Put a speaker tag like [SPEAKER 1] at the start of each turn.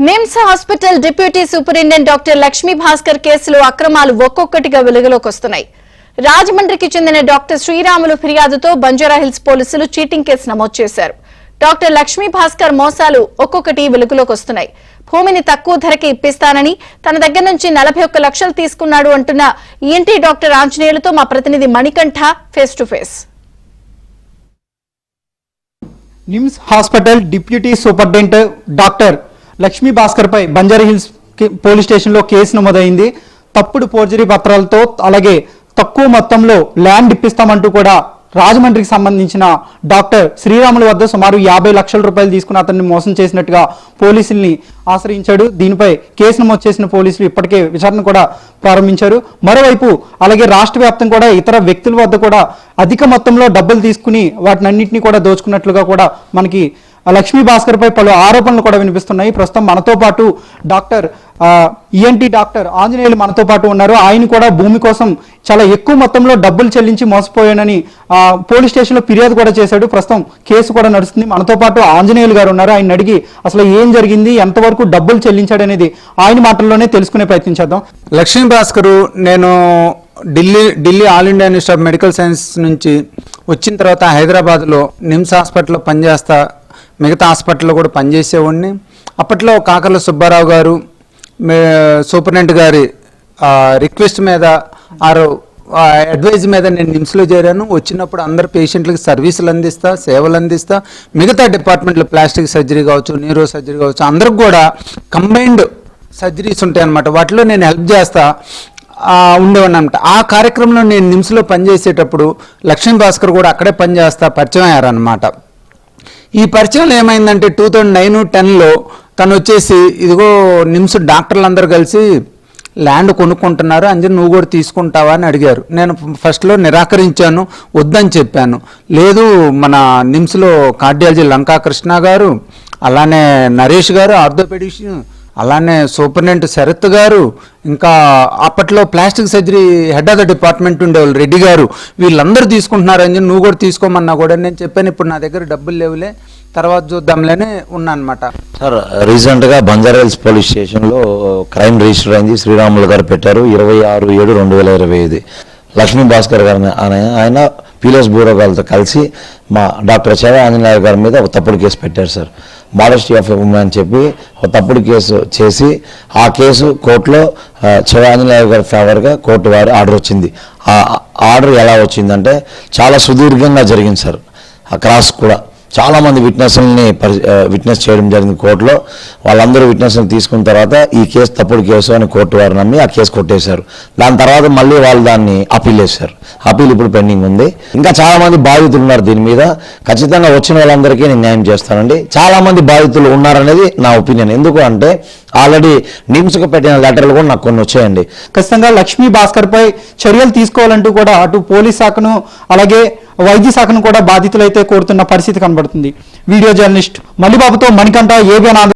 [SPEAKER 1] NIMS hospital deputy superintendent doctor Lakshmi Bhaskar కేసులో అక్రమాలు ఒక్కొక్కటిగా వెలుగులోకి వస్తున్నాయి. రాజమండ్రికి చెందిన డాక్టర్ శ్రీరాములు ఫిర్యాదుతో బంజారాహిల్స్ పోలీసులు చీటింగ్ కేసు నమోదు చేశారు. డాక్టర్ లక్ష్మీ భాస్కర్ మోసాలు ఒక్కొక్కటి వెలుగులోకి వస్తున్నాయి. భూమిని తక్కువ ధరకి ఇప్పిస్తానని తన దగ్గర నుంచి 41 లక్షలు తీసుకున్నాడు అంటున్న ఈఎన్టీ డాక్టర్ ఆంజనేయులతో మా ప్రతినిధి Manikantha face to face.
[SPEAKER 2] NIMS hospital deputy superintendent doctor Lakshmi Bhaskar పై బంజారాహిల్స్ పోలీస్ స్టేషన్ లో కేసు నమోదైంది. తప్పుడు ఫోర్జరీ పత్రాలతో అలాగే తక్కువ మొత్తంలో ల్యాండ్ ఇప్పిస్తామంటూ కూడా రాజమండ్రికి సంబంధించిన డాక్టర్ శ్రీరాములు వద్ద సుమారు 50 లక్షల రూపాయలు తీసుకుని అతన్ని మోసం చేసినట్టుగా పోలీసుల్ని ఆశ్రయించాడు. దీనిపై కేసు నమోదు చేసిన పోలీసులు ఇప్పటికే విచారణ కూడా ప్రారంభించారు. మరోవైపు అలాగే రాష్ట్ర వ్యాప్తంగా కూడా ఇతర వ్యక్తుల వద్ద కూడా అధిక మొత్తంలో డబ్బులు తీసుకుని వాటినన్నింటినీ కూడా దోచుకున్నట్లుగా కూడా మనకి లక్ష్మీ భాస్కర్ పై పలు ఆరోపణలు కూడా వినిపిస్తున్నాయి. ప్రస్తుతం మనతో పాటు డాక్టర్ ఈఎన్టీ డాక్టర్ ఆంజనేయులు మనతో పాటు ఉన్నారు. ఆయన కూడా భూమి కోసం చాలా ఎక్కువ మొత్తంలో డబ్బులు చెల్లించి మోసపోయానని పోలీస్ స్టేషన్ లో ఫిర్యాదు కూడా చేశాడు. ప్రస్తుతం కేసు కూడా నడుస్తుంది. మనతో పాటు ఆంజనేయులు గారు ఉన్నారు. ఆయన అడిగి అసలు ఏం జరిగింది, ఎంతవరకు డబ్బులు చెల్లించాడు అనేది ఆయన మాటల్లోనే తెలుసుకునే ప్రయత్నం చేద్దాం.
[SPEAKER 3] లక్ష్మీ భాస్కర్ నేను Delhi all India institute of medical science నుంచి వచ్చిన తర్వాత హైదరాబాద్లో నిమ్స్ హాస్పిటల్లో పనిచేస్తా, మిగతా హాస్పిటల్లో కూడా పనిచేసేవాడిని. అప్పట్లో కాకర్ల సుబ్బారావు గారు సూపరింటెండెంట్ గారి రిక్వెస్ట్ మీద అడ్వైజ్ మీద నేను నిమ్స్లో చేరాను. వచ్చినప్పుడు అందరు పేషెంట్లకి సర్వీసులు అందిస్తా, సేవలు అందిస్తా. మిగతా డిపార్ట్మెంట్లో ప్లాస్టిక్ సర్జరీ కావచ్చు, న్యూరో సర్జరీ కావచ్చు, అందరికి కూడా కంబైన్డ్ సర్జరీస్ ఉంటాయి అన్నమాట. వాటిలో నేను హెల్ప్ చేస్తా ఉండేవాడిని అనమాట. ఆ కార్యక్రమంలో నేను నిమ్స్లో పనిచేసేటప్పుడు లక్ష్మీ భాస్కర్ కూడా అక్కడే పనిచేస్తా పరిచయం అయ్యారనమాట. ఈ పరిచయంలో ఏమైందంటే 2009-10లో తను వచ్చేసి ఇదిగో నిమ్స్ డాక్టర్లు అందరూ కలిసి ల్యాండ్ కొనుక్కుంటున్నారు, అంజన్ నువ్వు కూడా తీసుకుంటావా అని అడిగారు. నేను ఫస్ట్లో నిరాకరించాను, వద్దని చెప్పాను. లేదు మన నిమ్స్లో కార్డియాలజీ లంకా కృష్ణ గారు, అలానే నరేష్ గారు ఆర్థోపెడిషన్, అలానే సూపరింటెండెంట్ శరత్ గారు, ఇంకా అప్పట్లో plastic surgery head of the department ఉండేవాళ్ళు రెడ్డి గారు, వీళ్ళందరూ తీసుకుంటున్నారు అని నువ్వు కూడా తీసుకోమన్నా కూడా నేను చెప్పాను. ఇప్పుడు నా దగ్గర డబ్బులు లేవులే, తర్వాత చూద్దాంలేనే ఉన్నా అనమాట.
[SPEAKER 4] సార్, రీసెంట్గా బంజారాహిల్స్ పోలీస్ స్టేషన్లో క్రైమ్ రిజిస్టర్ అయింది. శ్రీరాములు గారు పెట్టారు 26/7/2025. లక్ష్మీ భాస్కర్ గారు ఆయన పీలస్ బ్యూరో గారితో కలిసి మా డాక్టర్ చేవ ఆంజనేయ గారి మీద ఒక తప్పుడు కేసు పెట్టారు సార్. మోడెస్టీ ఆఫ్ ఉమెన్ అని చెప్పి ఒక తప్పుడు కేసు చేసి ఆ కేసు కోర్టులో చేవ ఆంజనేయ గారి ఫేవర్గా కోర్టు వారి ఆర్డర్ వచ్చింది. ఆ ఆర్డర్ ఎలా వచ్చిందంటే చాలా సుదీర్ఘంగా జరిగింది సార్. ఆ క్రాస్ కూడా చాలామంది విట్నెస్ చేయడం జరిగింది కోర్టులో. వాళ్ళందరూ విట్నెస్ని తీసుకున్న తర్వాత ఈ కేసు తప్పుడు కేసు అని కోర్టు వారు నమ్మి ఆ కేసు కొట్టేశారు. దాని తర్వాత మళ్ళీ వాళ్ళు దాన్ని అప్పీల్ చేశారు. అప్పీల్ ఇప్పుడు పెండింగ్ ఉంది. ఇంకా చాలామంది బాధితులు ఉన్నారు. దీని మీద ఖచ్చితంగా వచ్చిన వాళ్ళందరికీ నేను న్యాయం చేస్తానండి. చాలామంది బాధితులు ఉన్నారనేది నా ఒపీనియన్. ఎందుకు అంటే ఆల్రెడీ నిమ్స్కు పెట్టిన లెటర్లు కూడా నాకు కొన్ని వచ్చాయండి.
[SPEAKER 2] ఖచ్చితంగా లక్ష్మీ భాస్కర్ పై చర్యలు తీసుకోవాలంటూ కూడా అటు పోలీస్ శాఖను అలాగే వైద్య శాఖను కూడా బాధితులైతే కోరుతున్న పరిస్థితి కనబడుతుంది. వీడియో జర్నలిస్ట్ మల్లిబాబుతో మణికంఠ, ఏబిఎన్.